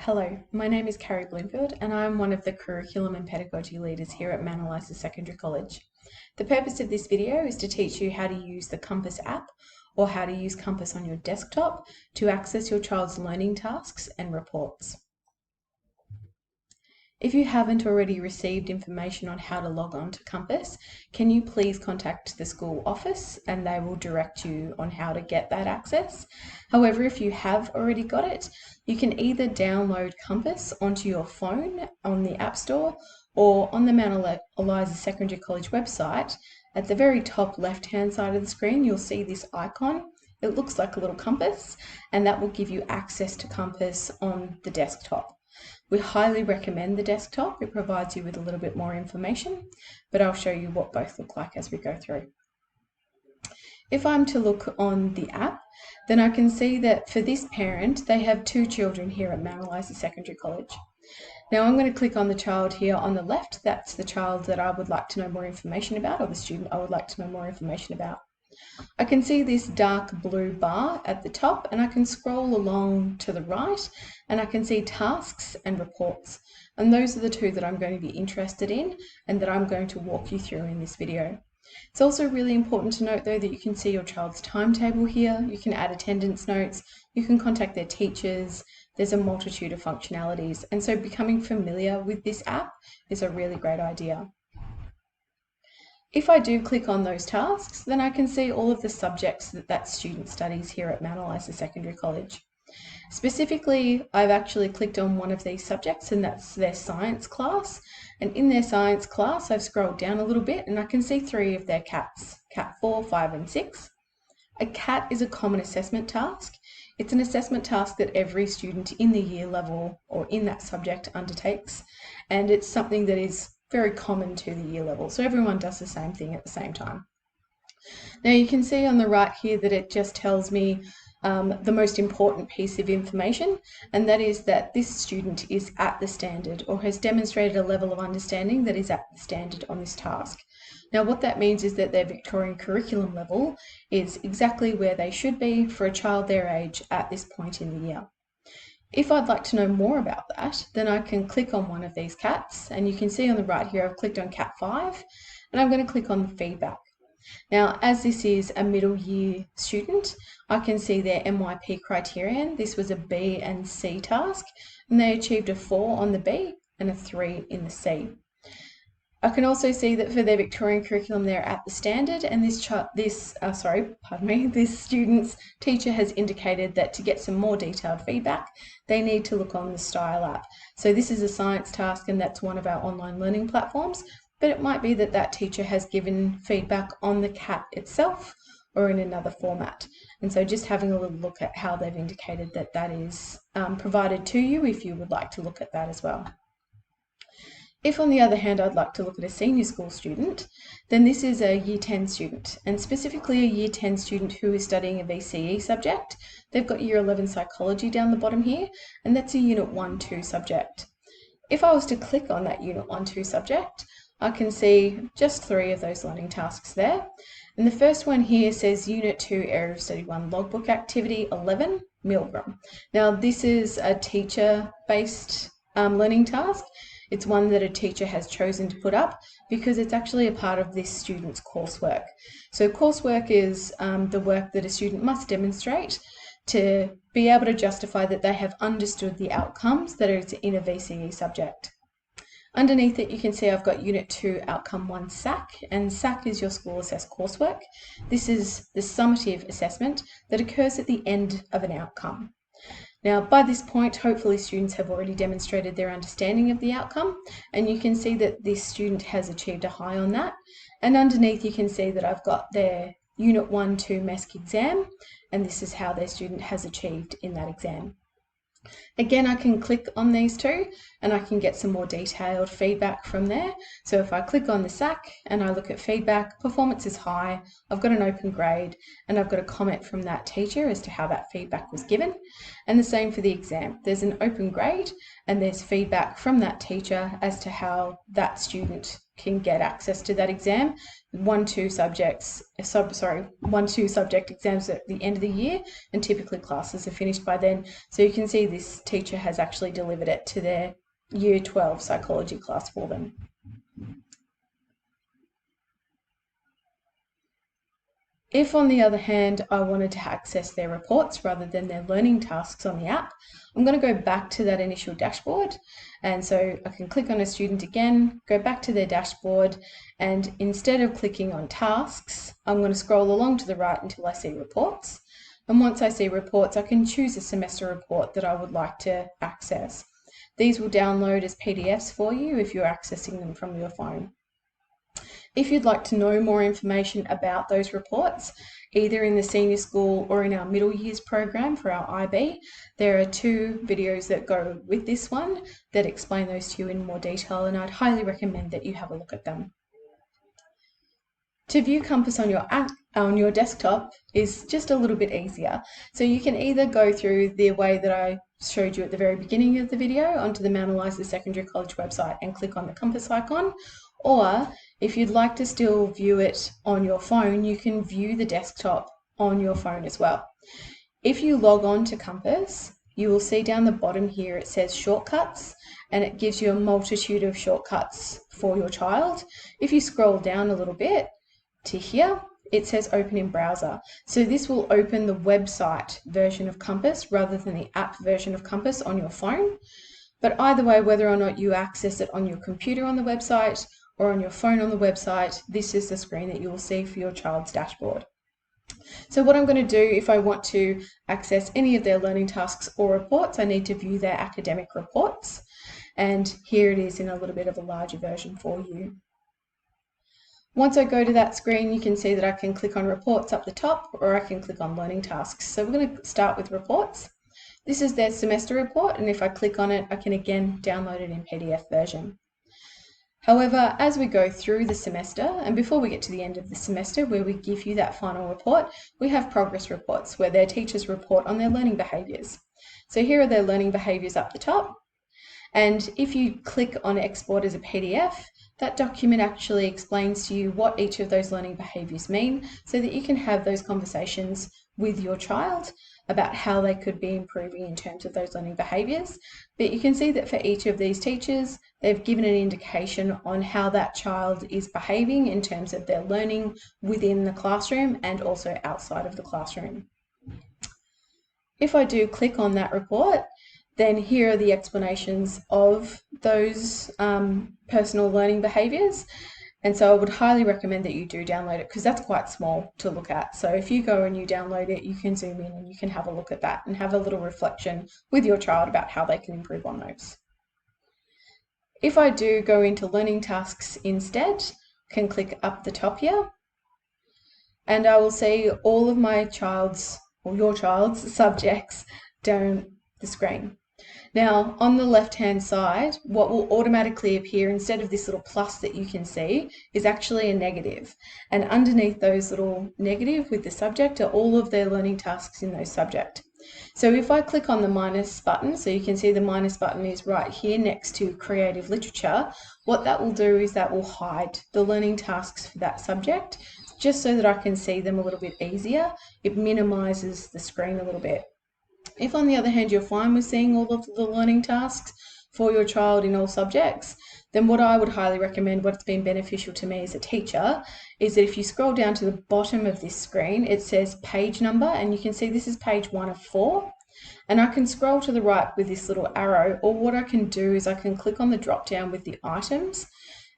Hello, my name is Carrie Bloomfield and I'm one of the Curriculum and Pedagogy leaders here at Mount Eliza Secondary College. The purpose of this video is to teach you how to use the Compass app or how to use Compass on your desktop to access your child's learning tasks and reports. If you haven't already received information on how to log on to Compass, can you please contact the school office and they will direct you on how to get that access. However, if you have already got it, you can either download Compass onto your phone on the App Store or on the Mount Eliza Secondary College website. At the very top left-hand side of the screen, you'll see this icon. It looks like a little compass, and that will give you access to Compass on the desktop. We highly recommend the desktop. It provides you with a little bit more information, but I'll show you what both look like as we go through. If I'm to look on the app, then I can see that for this parent, they have two children here at Mount Eliza Secondary College. Now I'm going to click on the child here on the left. That's the child that I would like to know more information about, or the student I would like to know more information about. I can see this dark blue bar at the top, and I can scroll along to the right and I can see tasks and reports. And those are the two that I'm going to be interested in and that I'm going to walk you through in this video. It's also really important to note though that you can see your child's timetable here, you can add attendance notes, you can contact their teachers, there's a multitude of functionalities, and so becoming familiar with this app is a really great idea. If I do click on those tasks, then I can see all of the subjects that student studies here at Mount Eliza Secondary College. Specifically, I've actually clicked on one of these subjects, and that's their science class. And in their science class, I've scrolled down a little bit and I can see 3 of their CATs, CAT 4, 5 and 6. A CAT is a common assessment task. It's an assessment task that every student in the year level or in that subject undertakes, and it's something that is very common to the year level, so everyone does the same thing at the same time. Now you can see on the right here that it just tells me the most important piece of information, and that is that this student is at the standard or has demonstrated a level of understanding that is at the standard on this task. Now what that means is that their Victorian curriculum level is exactly where they should be for a child their age at this point in the year. If I'd like to know more about that, then I can click on one of these CATs, and you can see on the right here I've clicked on CAT 5 and I'm going to click on the feedback. Now as this is a middle year student, I can see their MYP criterion. This was a B and C task and they achieved a 4 on the B and a 3 in the C. I can also see that for their Victorian curriculum they're at the standard, and this student's teacher has indicated that to get some more detailed feedback they need to look on the Style app. So this is a science task and that's one of our online learning platforms, but it might be that that teacher has given feedback on the CAT itself or in another format. And so just having a little look at how they've indicated that that is provided to you if you would like to look at that as well. If on the other hand I'd like to look at a senior school student, then this is a Year 10 student, and specifically a Year 10 student who is studying a VCE subject. They've got Year 11 psychology down the bottom here, and that's a Unit 1-2 subject. If I was to click on that Unit 1-2 subject, I can see just 3 of those learning tasks there. And the first one here says Unit 2 Area of Study 1 Logbook Activity 11, Milgram. Now this is a teacher-based learning task. It's one that a teacher has chosen to put up because it's actually a part of this student's coursework. So coursework is the work that a student must demonstrate to be able to justify that they have understood the outcomes that are in a VCE subject. Underneath it you can see I've got Unit 2 Outcome 1 SAC, and SAC is your school assessed coursework. This is the summative assessment that occurs at the end of an outcome. Now by this point hopefully students have already demonstrated their understanding of the outcome, and you can see that this student has achieved a high on that, and underneath you can see that I've got their Unit 1-2 MESC exam, and this is how their student has achieved in that exam. Again, I can click on these two and I can get some more detailed feedback from there. So if I click on the SAC and I look at feedback, performance is high, I've got an open grade, and I've got a comment from that teacher as to how that feedback was given. And the same for the exam. There's an open grade and there's feedback from that teacher as to how that student can get access to that exam. 1-2 subject exams at the end of the year, and typically classes are finished by then. So you can see this teacher has actually delivered it to their Year 12 psychology class for them. If, on the other hand, I wanted to access their reports rather than their learning tasks on the app, I'm going to go back to that initial dashboard. And so I can click on a student again, go back to their dashboard, and instead of clicking on tasks, I'm going to scroll along to the right until I see reports. And once I see reports, I can choose a semester report that I would like to access. These will download as PDFs for you if you're accessing them from your phone. If you'd like to know more information about those reports, either in the senior school or in our middle years program for our IB, there are 2 videos that go with this one that explain those to you in more detail, and I'd highly recommend that you have a look at them. To view Compass on your desktop is just a little bit easier. So you can either go through the way that I showed you at the very beginning of the video onto the Mount Eliza Secondary College website and click on the Compass icon, or if you'd like to still view it on your phone, you can view the desktop on your phone as well. If you log on to Compass, you will see down the bottom here it says shortcuts, and it gives you a multitude of shortcuts for your child. If you scroll down a little bit to here, it says open in browser. So this will open the website version of Compass rather than the app version of Compass on your phone. But either way, whether or not you access it on your computer on the website or on your phone on the website, this is the screen that you will see for your child's dashboard. So what I'm going to do if I want to access any of their learning tasks or reports, I need to view their academic reports. And here it is in a little bit of a larger version for you. Once I go to that screen, you can see that I can click on reports up the top, or I can click on learning tasks. So we're going to start with reports. This is their semester report, and if I click on it, I can again download it in PDF version. However, as we go through the semester, and before we get to the end of the semester where we give you that final report, we have progress reports where their teachers report on their learning behaviours. So here are their learning behaviours up the top, and if you click on export as a PDF, that document actually explains to you what each of those learning behaviours mean so that you can have those conversations with your child about how they could be improving in terms of those learning behaviours. But you can see that for each of these teachers, they've given an indication on how that child is behaving in terms of their learning within the classroom and also outside of the classroom. If I do click on that report, then here are the explanations of those personal learning behaviours. And so I would highly recommend that you do download it because that's quite small to look at. So if you go and you download it, you can zoom in and you can have a look at that and have a little reflection with your child about how they can improve on those. If I do go into learning tasks instead, I can click up the top here, and I will see all of my child's or your child's subjects down the screen. Now, on the left-hand side, what will automatically appear instead of this little plus that you can see is actually a negative. And underneath those little negative with the subject are all of their learning tasks in those subject. So if I click on the minus button, so you can see the minus button is right here next to creative literature, what that will do is that will hide the learning tasks for that subject, just so that I can see them a little bit easier. It minimises the screen a little bit. If, on the other hand, you're fine with seeing all of the learning tasks for your child in all subjects, then what I would highly recommend, what's been beneficial to me as a teacher, is that if you scroll down to the bottom of this screen, it says page number, and you can see this is page 1 of 4. And I can scroll to the right with this little arrow, or what I can do is I can click on the drop down with the items,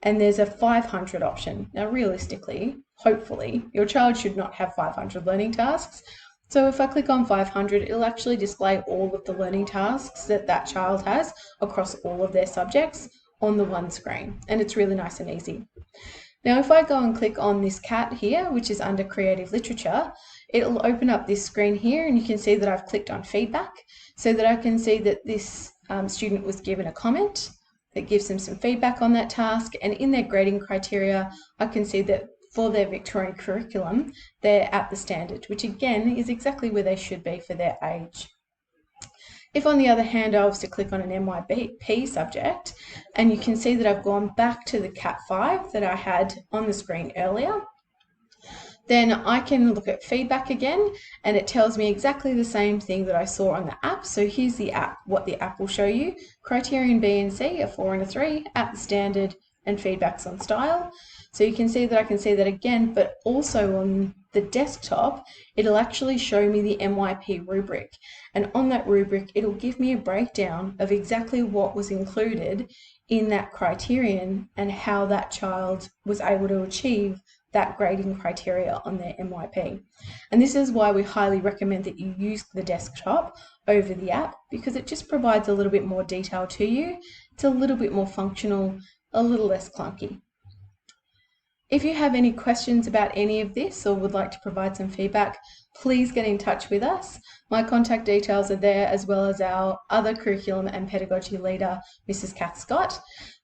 and there's a 500 option. Now, realistically, hopefully, your child should not have 500 learning tasks. So if I click on 500, it'll actually display all of the learning tasks that that child has across all of their subjects on the one screen. And it's really nice and easy. Now, if I go and click on this cat here, which is under creative literature, it'll open up this screen here, and you can see that I've clicked on feedback so that I can see that this student was given a comment that gives them some feedback on that task. And in their grading criteria, I can see that for their Victorian curriculum, they're at the standard, which again is exactly where they should be for their age. If on the other hand I was to click on an MYP subject, and you can see that I've gone back to the Cat 5 that I had on the screen earlier, then I can look at feedback again, and it tells me exactly the same thing that I saw on the app. So here's the app, what the app will show you. Criterion B and C, a 4 and a 3, at the standard, and feedbacks on style. So you can see that I can see that again, but also on the desktop, it'll actually show me the MYP rubric. And on that rubric, it'll give me a breakdown of exactly what was included in that criterion and how that child was able to achieve that grading criteria on their MYP. And this is why we highly recommend that you use the desktop over the app, because it just provides a little bit more detail to you. It's a little bit more functional, a little less clunky. If you have any questions about any of this or would like to provide some feedback, please get in touch with us. My contact details are there, as well as our other curriculum and pedagogy leader, Mrs. Kath Scott.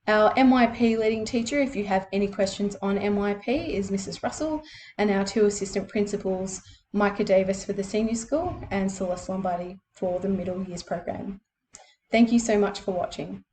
Our MYP leading teacher, if you have any questions on MYP, is Mrs. Russell, and our 2 assistant principals, Micah Davis for the senior school and Celeste Lombardi for the middle years program. Thank you so much for watching.